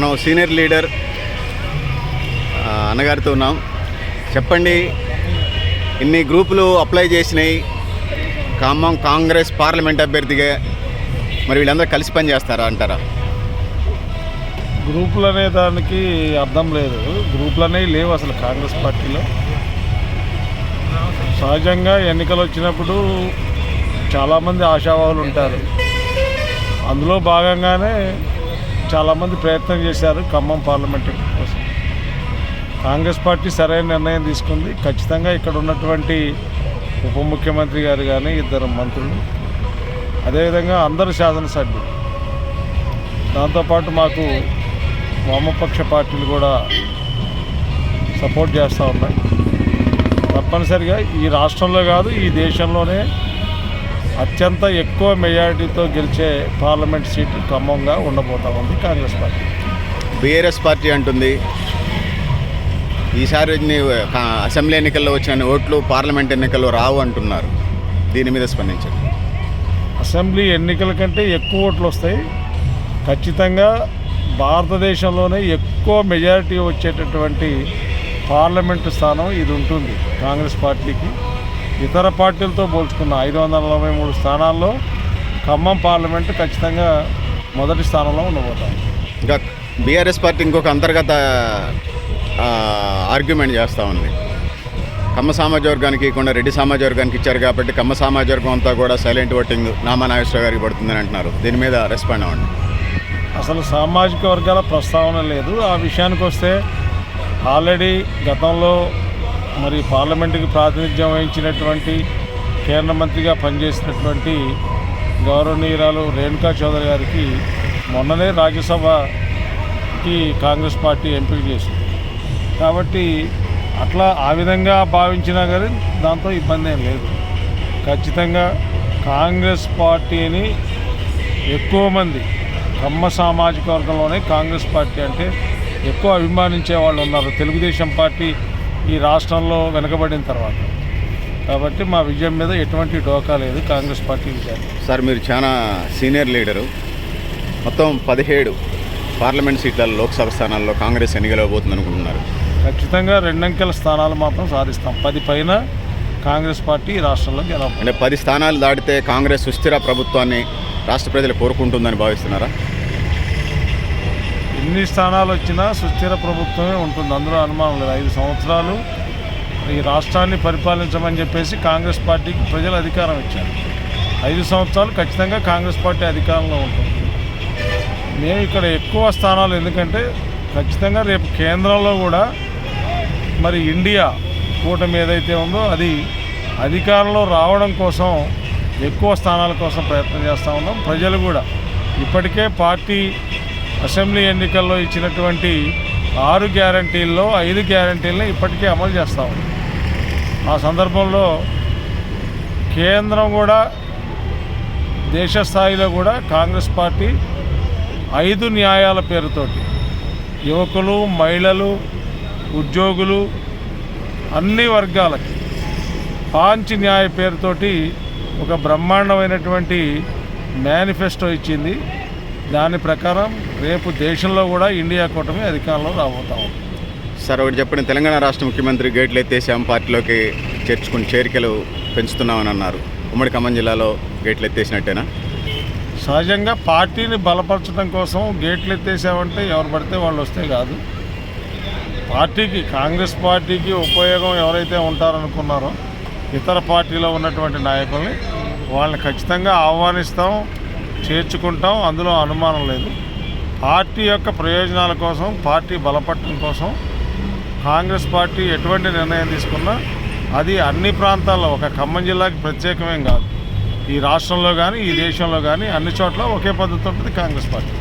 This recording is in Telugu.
మనం సీనియర్ లీడర్ అన్నగారితో ఉన్నాం. చెప్పండి, ఇన్ని గ్రూపులు అప్లై చేసినాయి, ఖమ్మం కాంగ్రెస్ పార్లమెంట్ అభ్యర్థిగా మరి వీళ్ళందరూ కలిసి పనిచేస్తారా అంటారా? గ్రూపులు అనే దానికి అర్థం లేదు. గ్రూపులు అనేవి లేవు అసలు కాంగ్రెస్ పార్టీలో. సహజంగా ఎన్నికలు వచ్చినప్పుడు చాలామంది ఆశావాహులు ఉంటారు. అందులో భాగంగానే చాలామంది ప్రయత్నం చేశారు ఖమ్మం పార్లమెంట్ కోసం. కాంగ్రెస్ పార్టీ సరైన నిర్ణయం తీసుకుంది. ఖచ్చితంగా ఇక్కడ ఉన్నటువంటి ఉప ముఖ్యమంత్రి గారు కానీ, ఇద్దరు మంత్రులు, అదేవిధంగా అందరు శాసనసభ్యులు, దాంతోపాటు మాకు వామపక్ష పార్టీలు కూడా సపోర్ట్ చేస్తూ ఉన్నాయి. తప్పనిసరిగా ఈ రాష్ట్రంలో కాదు, ఈ దేశంలోనే అత్యంత ఎక్కువ మెజారిటీతో గెలిచే పార్లమెంట్ సీటు ఖమ్మంగా ఉండబోతా ఉంది కాంగ్రెస్ పార్టీ. బీఆర్ఎస్ పార్టీ అంటుంది ఈసారి అసెంబ్లీ ఎన్నికల్లో వచ్చిన ఓట్లు పార్లమెంట్ ఎన్నికల్లో రావు అంటున్నారు. దీని మీద స్పందించండి. అసెంబ్లీ ఎన్నికల కంటే ఎక్కువ ఓట్లు వస్తాయి. ఖచ్చితంగా భారతదేశంలోనే ఎక్కువ మెజారిటీ వచ్చేటటువంటి పార్లమెంటు స్థానం ఇది ఉంటుంది కాంగ్రెస్ పార్టీకి. ఇతర పార్టీలతో పోల్చుకున్న 543 స్థానాల్లో ఖమ్మం పార్లమెంటు ఖచ్చితంగా మొదటి స్థానంలో ఉండబోతాం. ఇంకా బీఆర్ఎస్ పార్టీ ఇంకొక అంతర్గత ఆర్గ్యుమెంట్ చేస్తూ ఉంది. కమ్మ సామాజిక వర్గానికి ఇవ్వకుండా రెడ్డి సామాజిక వర్గానికి ఇచ్చారు కాబట్టి కమ్మ సామాజిక వర్గం అంతా కూడా సైలెంట్ ఓటింగ్ నామా నాగేశ్వరరావు గారికి పడుతుందని అంటున్నారు. దీని మీద రెస్పాండ్ అవ్వండి. అసలు సామాజిక వర్గాల ప్రస్తావన లేదు. ఆ విషయానికి వస్తే ఆల్రెడీ గతంలో మరి పార్లమెంటుకి ప్రాతినిధ్యం వహించినటువంటి కేంద్ర మంత్రిగా పనిచేసినటువంటి గౌరవనీయురాలు రేణుకా చౌదరి గారికి మొన్ననే రాజ్యసభకి కాంగ్రెస్ పార్టీ ఎంపిక చేసింది. కాబట్టి అట్లా ఆ విధంగా భావించినా కానీ దాంతో ఇబ్బంది ఏం లేదు. ఖచ్చితంగా కాంగ్రెస్ పార్టీని ఎక్కువ మంది కమ్మ సామాజిక వర్గంలోనే కాంగ్రెస్ పార్టీ అంటే ఎక్కువ అభిమానించే వాళ్ళు ఉన్నారు తెలుగుదేశం పార్టీ ఈ రాష్ట్రంలో వెనుకబడిన తర్వాత. కాబట్టి మా విజయం మీద ఎటువంటి డోకా లేదు కాంగ్రెస్ పార్టీ విజయం. సార్, మీరు చాలా సీనియర్ లీడరు. మొత్తం 17 పార్లమెంట్ సీట్లలో లోక్సభ స్థానాల్లో కాంగ్రెస్ ఎన్నికలవబోతుంది అనుకుంటున్నారు. ఖచ్చితంగా 2 అంకెల స్థానాలు మాత్రం సాధిస్తాం. 10 పైన కాంగ్రెస్ పార్టీ రాష్ట్రంలో గెలవ. అంటే 10 స్థానాలు దాటితే కాంగ్రెస్ సుస్థిర ప్రభుత్వాన్ని రాష్ట్ర ప్రజలు కోరుకుంటుందని భావిస్తున్నారా? ఎన్ని స్థానాలు వచ్చినా సుస్థిర ప్రభుత్వమే ఉంటుంది, అందులో అనుమానం లేదు. 5 సంవత్సరాలు ఈ రాష్ట్రాన్ని పరిపాలించమని చెప్పేసి కాంగ్రెస్ పార్టీకి ప్రజలు అధికారం ఇచ్చారు. 5 సంవత్సరాలు ఖచ్చితంగా కాంగ్రెస్ పార్టీ అధికారంలో ఉంటుంది. మేము ఇక్కడ ఎక్కువ స్థానాలు ఎందుకంటే ఖచ్చితంగా రేపు కేంద్రంలో కూడా మరి ఇండియా కూటమి ఏదైతే ఉందో అది అధికారంలో రావడం కోసం ఎక్కువ స్థానాల కోసం ప్రయత్నం చేస్తూ ఉన్నాం. ప్రజలు కూడా ఇప్పటికే పార్టీ అసెంబ్లీ ఎన్నికల్లో ఇచ్చినటువంటి 6 గ్యారంటీల్లో 5 గ్యారంటీలను ఇప్పటికే అమలు చేస్తూ ఉన్నాం. ఆ సందర్భంలో కేంద్రం కూడా దేశ స్థాయిలో కూడా కాంగ్రెస్ పార్టీ 5 న్యాయాల పేరుతోటి యువకులు, మహిళలు, ఉద్యోగులు, అన్ని వర్గాలకి పాంచ్ న్యాయ పేరుతోటి ఒక బ్రహ్మాండమైనటువంటి మేనిఫెస్టో ఇచ్చింది. దాని ప్రకారం రేపు దేశంలో కూడా ఇండియా కూటమి అధికారంలో రాబోతాం. సార్, ఒకటి చెప్పండి, తెలంగాణ రాష్ట్ర ముఖ్యమంత్రి గేట్లు ఎత్తేసాం, పార్టీలోకి చేర్చుకుని చేరికలు పెంచుతున్నామని అన్నారు. ఉమ్మడి ఖమ్మం జిల్లాలో గేట్లు ఎత్తేసినట్టేనా? సహజంగా పార్టీని బలపరచడం కోసం గేట్లు ఎత్తేసామంటే ఎవరు పడితే వాళ్ళు వస్తే కాదు. పార్టీకి కాంగ్రెస్ పార్టీకి ఉపయోగం ఎవరైతే ఉంటారనుకున్నారో ఇతర పార్టీలో ఉన్నటువంటి నాయకుల్ని వాళ్ళని ఖచ్చితంగా ఆహ్వానిస్తాం, చేర్చుకుంటాం, అందులో అనుమానం లేదు. పార్టీ యొక్క ప్రయోజనాల కోసం, పార్టీ బలపడటం కోసం కాంగ్రెస్ పార్టీ ఎటువంటి నిర్ణయం తీసుకున్నా అది అన్ని ప్రాంతాల్లో, ఒక ఖమ్మం జిల్లాకి ప్రత్యేకమేం కాదు, ఈ రాష్ట్రంలో కానీ ఈ దేశంలో కానీ అన్ని చోట్ల ఒకే పద్ధతి ఉంటుంది కాంగ్రెస్ పార్టీ.